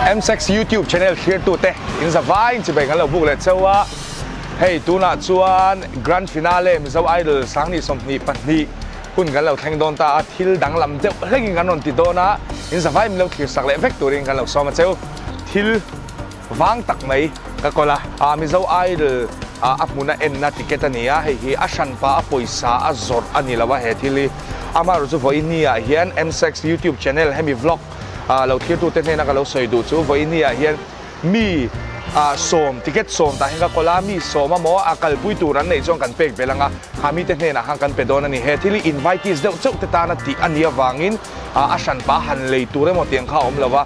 M6 YouTube channel here to te in zavai chi bai ngalo buk le chawa hey tuna chuan grand finale mizo idol sangni somni patni kun ngalo thang don ta thil dang lam deuh hlegin ganon ti dona in zavai mlo thir sak le vek turin ngalo soma cheu thil wang tak mai ka kola mizo idol apmuna enna ticket ania hei hi ashan pa poisa azor ani lawa he thili amaru chu voinia hian M6 YouTube channel hemi vlog lo thir tu te na ka lo soi du chu voinia hian mi som ticket som ta hinga kola mi soma mo akal pui turan nei chong kan pek belanga khami te na hang kan pedon ani he thili invitees deuh chau te ta na ti ania wangin ashan pa han lei ture mo tiang kha om lawa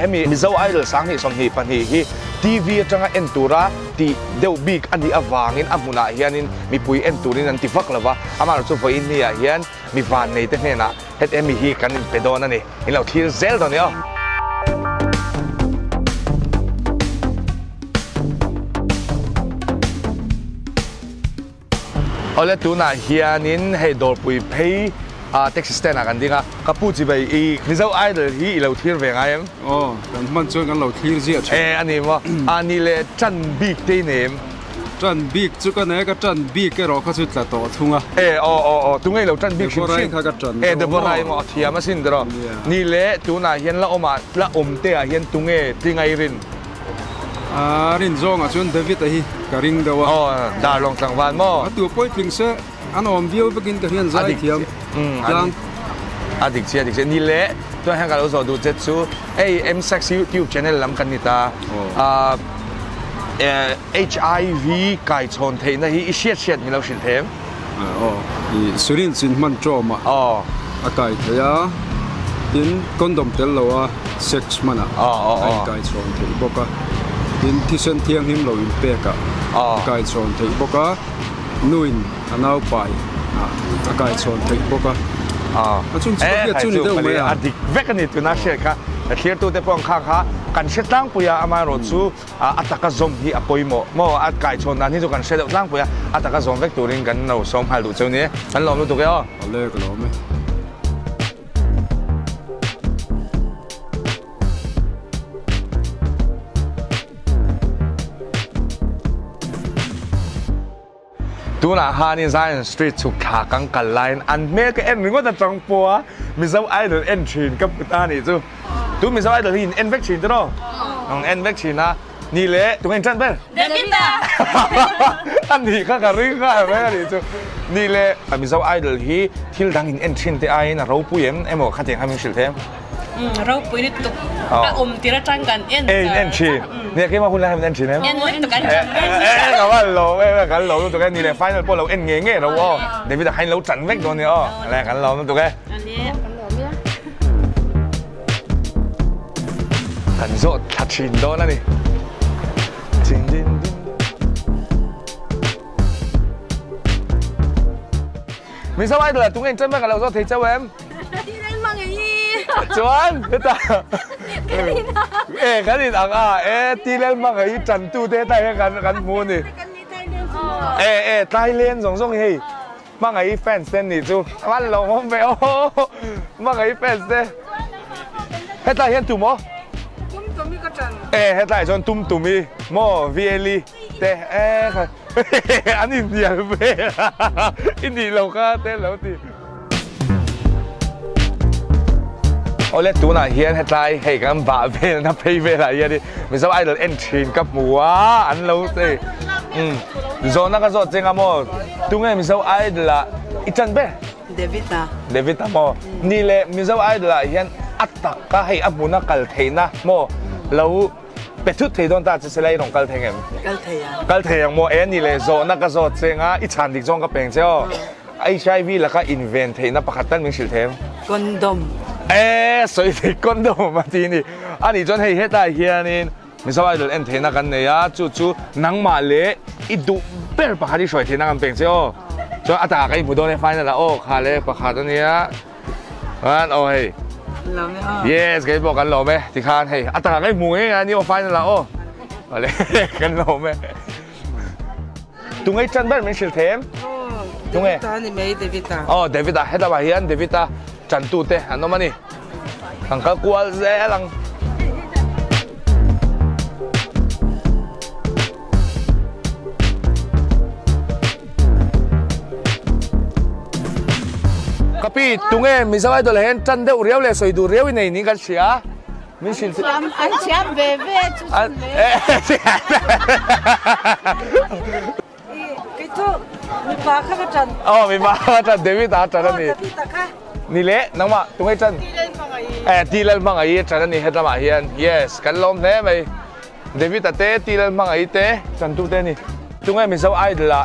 hemi mizo idol sang ni som hi pan hi TV atanga entura ti deuh big ani awangin amuna hianin mi pui enturin an tivak lawa amar chu voinia hian mi van nei te na het emi hi kan pedon ani in lo thir zel don yo ole tuna hianin hei dor pui phei taxi stand kan dinga kapu chi bai I mizo idol hi lo thir ve ngai em kan man chu kan lo thir ji ani mo ani le chan big te nem chan big chu kan ne ka chan big ke ro kha chu tla to thunga tungei lo chan big shin kha ka chan de borai mo thia ma sin dro ni le tuna hian la oma la te a hian tunge tingai rin rin zong a chun David a hi ka ring dawa da long tang van mo tu poi pling se an om view begin ka hian zai thiam yang adik ni le to hang ka lo so du jet chu M6 YouTube channel lam kan ni ta HIV kai chon thei na hi siat ni lo shin them I surin sin man trauma a kai thaya tin condom tel lo a sex mana kai chon thei boka tin thisen thiang him lo in pe ka kai chon thei boka nuin anau pai kai chon thei boka chung chu ni deuh mai adik vek ani tu na she ka clear tu te pong kha kan she tlang puya ama ro chu ataka zom hi apoimo mo at kai chon nan hi chu kan she deuh tlang puya ataka zom vek turin kan no som hal du chu ni kan lom lu tu ke le ka lo me tuna hani Zion Street chu kha kang kal line an me ka en ringo ta chang po mizo idol en chin kap ta ni chu tu mizo idol hin en vek chin to ong en vek chin na ni le tu ngen chan be Devita an ni kha ka ring kha be ni chu ni le mizo idol hi thil dang in en chin te ai na ro pu yem emo kha teng hamin shil them rau pui ni tu tira chang kan en chinเนี่ยคิดว่าคุณแล้วให้มันเอ็นชินไหม เอ็นตุกัน กับว่าเรากันเราตัวแกนี่เลยไฟนอลพวกเราเอ็นเงี้ยเราเดี๋ยวพี่จะให้เราจันเวกตัวนี้อะไรกันเราตัวแกอันนี้ทันโซ่ทัดชินโดนนั่นนี่จินจินมีสบายตัวตัวเองจันเวกกับเราโซ่เทเจ้าเอ็มChuan, kita. Kanina tilen mga itan tu te tayo kan muni. Thailand song hey. Mga fans ten ni chu. Man lo mong be mga fans te. Heta hian tu mo. Tumi ka chan. Heta chon tumi mo VLE te ani dia be. Ini lo ka te lo ti. Ole tuna hian hetlai hei kan ba ve na phei ve la ya di mizo idol en thin kap muwa an lo te zona ka zo chenga mo tunge mizo idol la ichan be Devita mo ni le mizo idol la hian atak ka hei amuna kal theina mo lo petut thei don ta selai rong kal thengem kal theyang mo ni le zona ka zo chenga ichan dik jong ka peng cheo HIV la ka invent theina pakhatan ming sil them Condom soi thì con đồ mà thì nè anh ấy chọn hay hết tại kia nên mình sao ai được em thấy nó cái này á chú nắng mà lẽ ít đủ bé bà khai đi soi thì nó làm bền chứ cho anh ta cái mùa đông này phải là khai lẽ bà khai đó nè anh ơi yes cái bộ cái lỗ mẹ thì khai hay anh ta cái mùa ấy anh phải là lẽ cái lỗ mẹ tụi ấy chân bé mình chịu thêm tụi ấy Devita hết là bà hiền Devita chân tu te ano man ni ang kakual ze lang kapi tunge misawai do lehen tan de uriau le soi du riau nei ni kan sia min sin An siam bebe chu. Itu mi pa kha ka chan. oh mi ma tan David ta tan ni ni le nang ma tunge tan tilal mangai tan ni heta ma hian yes kan lom ne mai David ta te tilal mangai te chan tu te ni tunge misawai la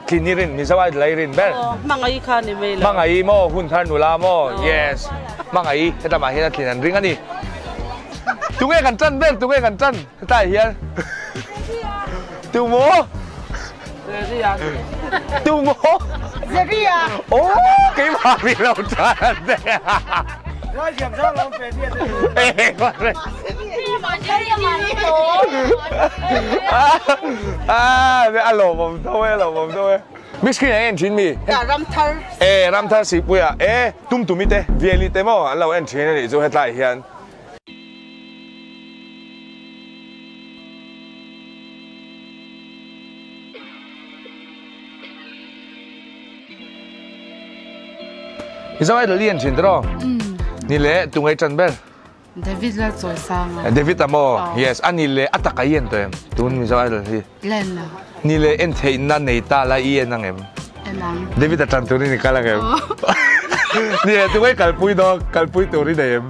klinirin misawai lairin ber Mangai kha ni me la. mangai mo hun than nula mo yes mangai heta ma hian klinan ring ani tunge kan chan ber tunge kan chan tai hian tu mo tu mo Zeria. oh cái mà bị lâu tràn đấy Nói chuyện sao lâu về đi. ê con này alo bom thôi Miss Kina en chin mi Ya ram thar. ram thar si puya tum mi te vieli te mo alo en chin ni zo het lai hian Isawai de lian chin dro ni le tungai chan ber David la zoi sang David amo yes ani le atakayen to em tun mi zawai de Len la ni le en thei na nei ta la ien nang em Elang David tan tu ni kala em ni le tungai kalpui tu ri de em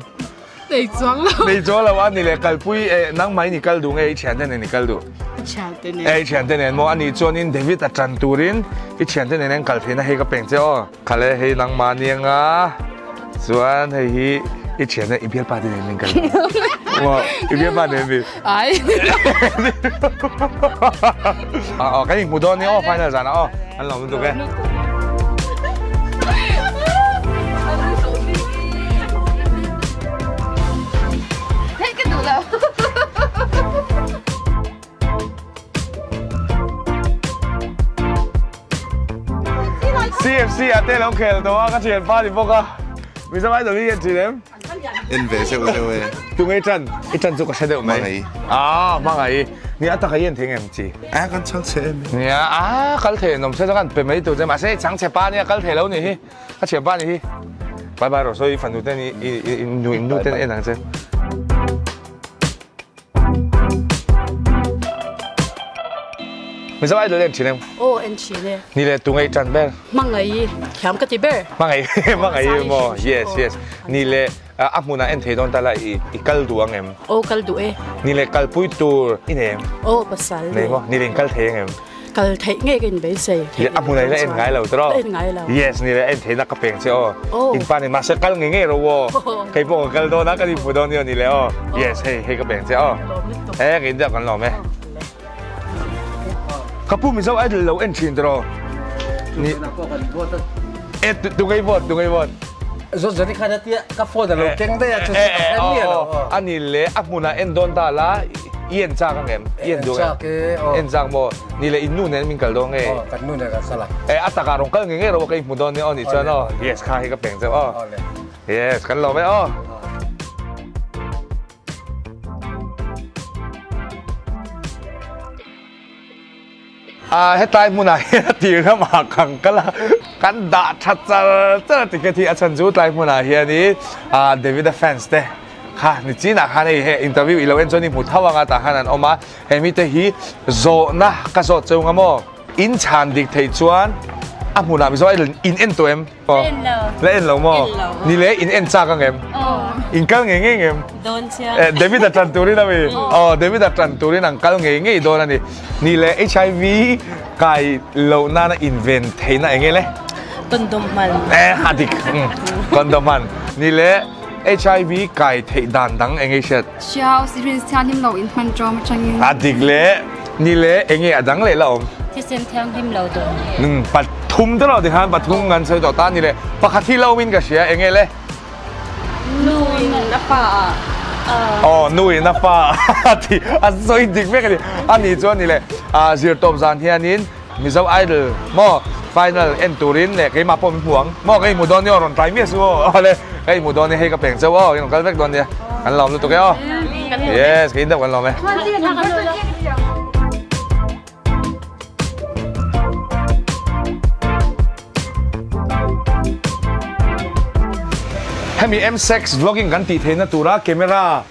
Dei zuang la nei zo la wa ni le kalpui nang mai ni kal du ngai chen den ni kal du Cha de ne chen den mo ani chon in David tan turin I chen den nen kalphi na he ka peng che o khale he nang ma ni nga chuan hei hi I chen na I bial pa den nen kal wa I bial pa den bi Ai cái mùa đông này final rồi nó anh làm được cái Thế cái đủ đâu CFC à tên là khéo đó các chuyện pha thì vô cơ mình sẽ phải được đi chuyện em in về sẽ có đâu tụi ngay chân ít chân giúp có xe được mày mang ấy你啊，大概演听em知。啊，咁長車咩？你啊，搞鐵農車嗰間被咪到啫嘛，先搶車班呢，搞鐵佬你，啊車班你，拜拜咯，所以瞓到啲你啲啲能啫。Masa ada yang cinem? Oh, en Chile. Ni le tungai chan ber. Mangai, kiam ka tiber. Mangai mo. Yes. Ni le amuna en thei don tala I kal duang em. Oh, kaldu e. Ni le kal pui tur inem. Oh, pasal. Nei mo, ni le kal thei em. Kal thei nge kin be sei. Ni amuna le en ngai lo tro. En ngai lo. Yes, ni le en thei na ka peng che o. Oh. In pa ni ma se kal nge ro wo. Kai po kal do na ka di pu do ni le o. Yes, hey ka peng che o. Kin da kan lo me. Kapu mi sao ai lâu en chin tro. Ni tungai vot. Zo zari khana tia ka phone da lo keng da ya chu ani le apuna en don ta la ien cha ka ngem ien do en jang mo ni le inu nen min kal do nge kan nu ne ka sala ataka rong kal nge ro kai mu don ni on ni cha no yes kha hi ka peng cha o yes kan lo me o hết tay mua này thì nó mà càng cái là cắn đã chặt ra thì cái thì chân chú tay mua này hiện đi David fans đấy ha ni chỉ là ha này interview ilo en choni mu thawa nga ta hanan oma hemi te hi zo na ka zo cheu nga mo in chan dik thei chuan a mu na mi zo in en to em le en lo mo ni le in en cha ka ngem in kal nge ngem Don sia. David tan turin na mi David tan turin ang kal nge do na ni le HIV kai lo na invent thei na nge le Condom man. hadik condom man ni le HIV kai thei dan dang nge shet Xiao sirin sian him lo in man jo ma changin hadik le ni le nge adang le la Ti sen thiang him lo don.ปัดทุ่มตลอดที่ฮันปัดทุ่มงานเสยต่อต้านนี่เลยปกติเราวินกับเสียเองไงเลย Nuin na pa. อ๋อนุ่ยนะป้าที่สวยจริงไหมกันดิอันนี้ส่วนนี่เลยเสียตบสารที่อันนี้มีสาวไอดอลหม้อไฟนอลเอ็นตูรินเนี่ยใครมาปมห่วงหม้อใครหมู่ดอนเนี่ยรอนไตรเมียสู้เลยใครหมู่ดอนเนี่ยให้กับเป่งเจ้าว่าอย่างกันแรกดอนเนี่ยอันหลอมรู้ตัวแกอ๋อ yes กินได้กันหลอมไหม hemi M6 vlogging kan ti the na tura camera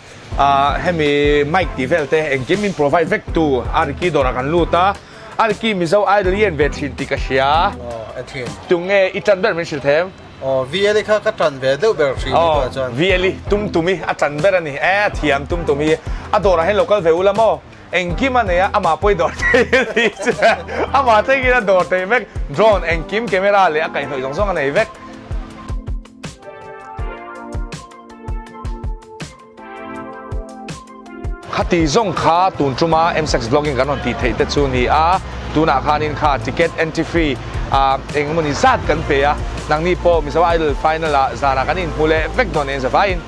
hemi mic ti velte engkim in provide vec tu arki dora kan luta arki mizo idol yen ve thin ti ka sia athin tunge itan ber min sil them VL kha ka tran ve deu ber thri to chan VL tumi atan ber ani thiam tumi adora hen local ve ulamo engkim ania ama poi dor te ama te gina dor te vec drone engkim camera le akai noi song song anei vec khati zong kha tun truma M6 vlogging kan on ti thei te chu ni tuna khanin kha ticket entry free engmoni zat kan pe nang ni po misawa idol final zara kanin hule vek don en za vain